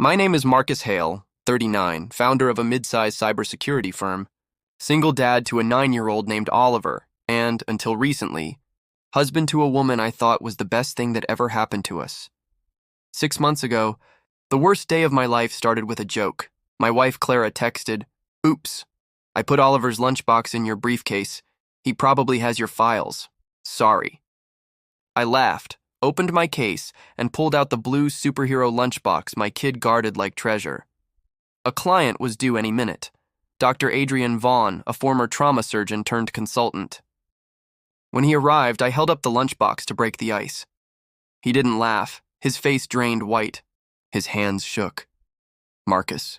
My name is Marcus Hale, 39, founder of a mid-sized cybersecurity firm, single dad to a 9-year-old named Oliver, and, until recently, husband to a woman I thought was the best thing that ever happened to us. 6 months ago, the worst day of my life started with a joke. My wife Clara texted, "Oops, I put Oliver's lunchbox in your briefcase. He probably has your files. Sorry." I laughed, opened my case, and pulled out the blue superhero lunchbox my kid guarded like treasure. A client was due any minute. Dr. Adrian Vaughn, a former trauma surgeon turned consultant. When he arrived, I held up the lunchbox to break the ice. He didn't laugh. His face drained white. His hands shook. "Marcus,"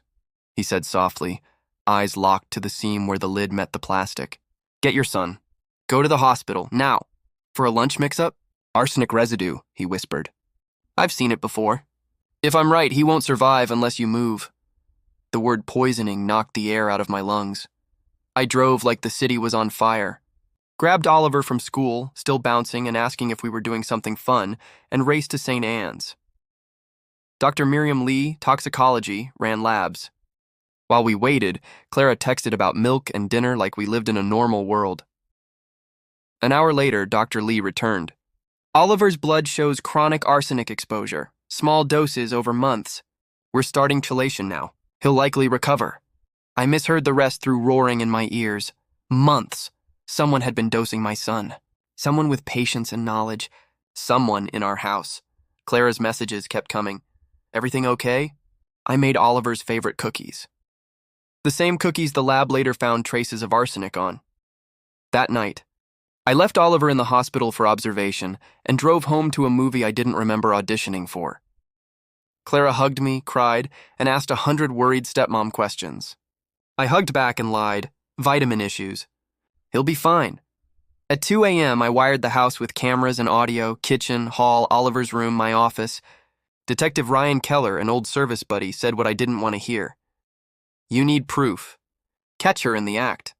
he said softly, eyes locked to the seam where the lid met the plastic. "Get your son. Go to the hospital, now. For a lunch mix-up? Arsenic residue," he whispered. "I've seen it before. If I'm right, he won't survive unless you move." The word poisoning knocked the air out of my lungs. I drove like the city was on fire, grabbed Oliver from school, still bouncing and asking if we were doing something fun, and raced to St. Anne's. Dr. Miriam Lee, toxicology, ran labs. While we waited, Clara texted about milk and dinner like we lived in a normal world. An hour later, Dr. Lee returned. "Oliver's blood shows chronic arsenic exposure, small doses over months. We're starting chelation now. He'll likely recover." I misheard the rest through roaring in my ears. Months. Someone had been dosing my son. Someone with patience and knowledge. Someone in our house. Clara's messages kept coming. "Everything okay?" I made Oliver's favorite cookies. The same cookies the lab later found traces of arsenic on. That night, I left Oliver in the hospital for observation and drove home to a movie I didn't remember auditioning for. Clara hugged me, cried, and asked 100 worried stepmom questions. I hugged back and lied. Vitamin issues. He'll be fine. At 2 a.m., I wired the house with cameras and audio, kitchen, hall, Oliver's room, my office. Detective Ryan Keller, an old service buddy, said what I didn't want to hear. "You need proof. Catch her in the act.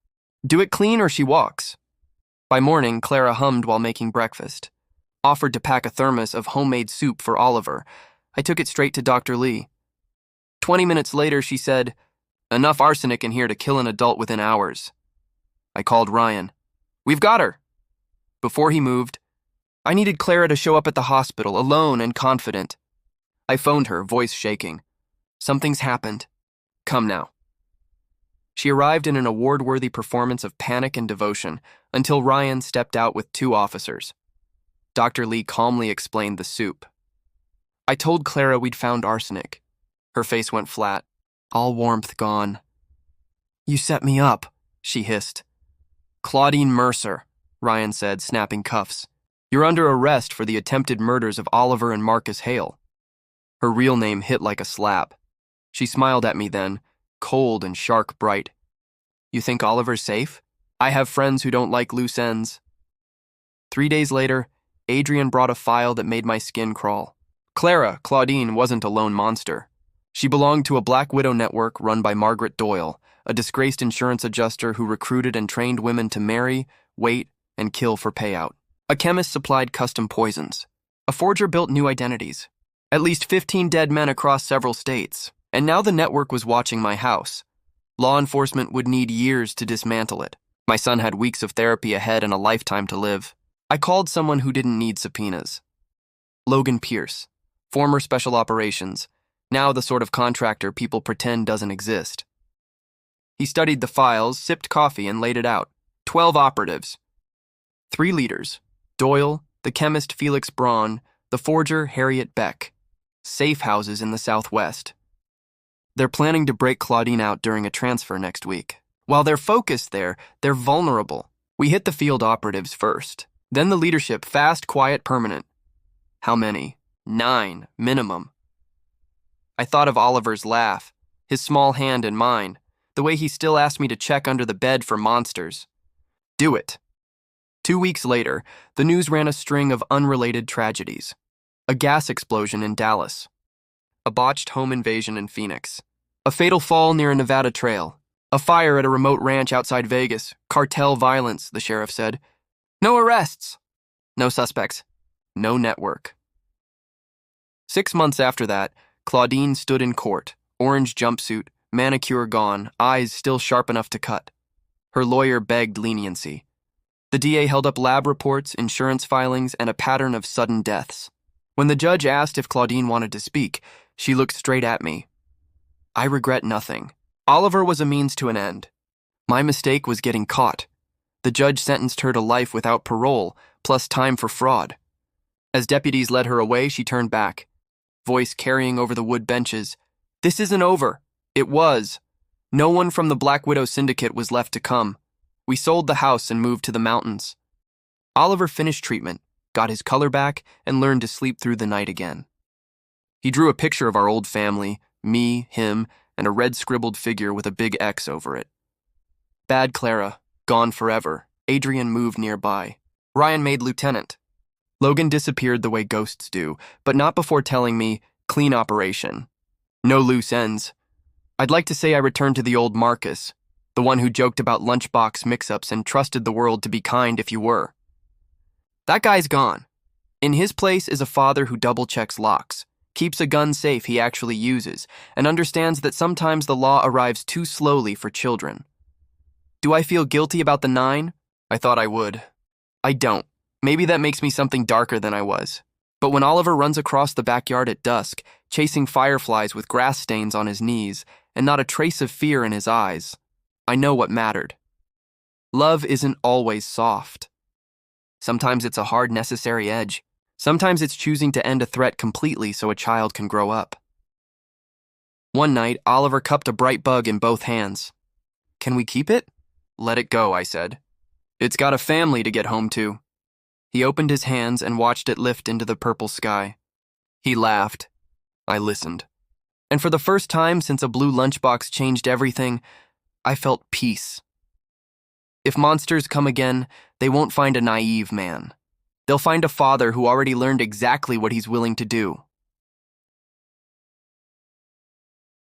Do it clean or she walks." By morning, Clara hummed while making breakfast. Offered to pack a thermos of homemade soup for Oliver. I took it straight to Dr. Lee. 20 minutes later, she said, "Enough arsenic in here to kill an adult within hours." I called Ryan. "We've got her." Before he moved, I needed Clara to show up at the hospital, alone and confident. I phoned her, voice shaking. "Something's happened. Come now." She arrived in an award-worthy performance of panic and devotion until Ryan stepped out with 2 officers. Dr. Lee calmly explained the soup. I told Clara we'd found arsenic. Her face went flat, all warmth gone. "You set me up," she hissed. "Claudine Mercer," Ryan said, snapping cuffs. "You're under arrest for the attempted murders of Oliver and Marcus Hale." Her real name hit like a slap. She smiled at me then, cold and shark bright. "You think Oliver's safe? I have friends who don't like loose ends." 3 days later, Adrian brought a file that made my skin crawl. Claudine, wasn't a lone monster. She belonged to a Black Widow network run by Margaret Doyle, a disgraced insurance adjuster who recruited and trained women to marry, wait, and kill for payout. A chemist supplied custom poisons. A forger built new identities. At least 15 dead men across several states. And now the network was watching my house. Law enforcement would need years to dismantle it. My son had weeks of therapy ahead and a lifetime to live. I called someone who didn't need subpoenas. Logan Pierce, former special operations, now the sort of contractor people pretend doesn't exist. He studied the files, sipped coffee, and laid it out. 12 operatives. 3 leaders. Doyle, the chemist Felix Braun, the forger Harriet Beck. Safe houses in the Southwest. They're planning to break Claudine out during a transfer next week. While they're focused there, they're vulnerable. We hit the field operatives first. Then the leadership, fast, quiet, permanent. How many? 9, minimum. I thought of Oliver's laugh, his small hand in mine, the way he still asked me to check under the bed for monsters. Do it. 2 weeks later, the news ran a string of unrelated tragedies. A gas explosion in Dallas. A botched home invasion in Phoenix. A fatal fall near a Nevada trail. A fire at a remote ranch outside Vegas. Cartel violence, the sheriff said. No arrests. No suspects. No network. 6 months after that, Claudine stood in court, orange jumpsuit, manicure gone, eyes still sharp enough to cut. Her lawyer begged leniency. The DA held up lab reports, insurance filings, and a pattern of sudden deaths. When the judge asked if Claudine wanted to speak, she looked straight at me. I regret nothing. Oliver was a means to an end. My mistake was getting caught. The judge sentenced her to life without parole, plus time for fraud. As deputies led her away, she turned back, voice carrying over the wood benches. This isn't over. It was. No one from the Black Widow Syndicate was left to come. We sold the house and moved to the mountains. Oliver finished treatment, got his color back, and learned to sleep through the night again. He drew a picture of our old family, me, him, and a red scribbled figure with a big X over it. Bad Clara, gone forever. Adrian moved nearby. Ryan made lieutenant. Logan disappeared the way ghosts do, but not before telling me, clean operation. No loose ends. I'd like to say I returned to the old Marcus, the one who joked about Lunchbox mix-ups and trusted the world to be kind if you were. That guy's gone. In his place is a father who double-checks locks, keeps a gun safe he actually uses, and understands that sometimes the law arrives too slowly for children. Do I feel guilty about the 9? I thought I would. I don't. Maybe that makes me something darker than I was. But when Oliver runs across the backyard at dusk, chasing fireflies with grass stains on his knees, and not a trace of fear in his eyes, I know what mattered. Love isn't always soft. Sometimes it's a hard, necessary edge. Sometimes it's choosing to end a threat completely so a child can grow up. One night, Oliver cupped a bright bug in both hands. Can we keep it? Let it go, I said. It's got a family to get home to. He opened his hands and watched it lift into the purple sky. He laughed. I listened. And for the first time since a blue lunchbox changed everything, I felt peace. If monsters come again, they won't find a naive man. They'll find a father who already learned exactly what he's willing to do.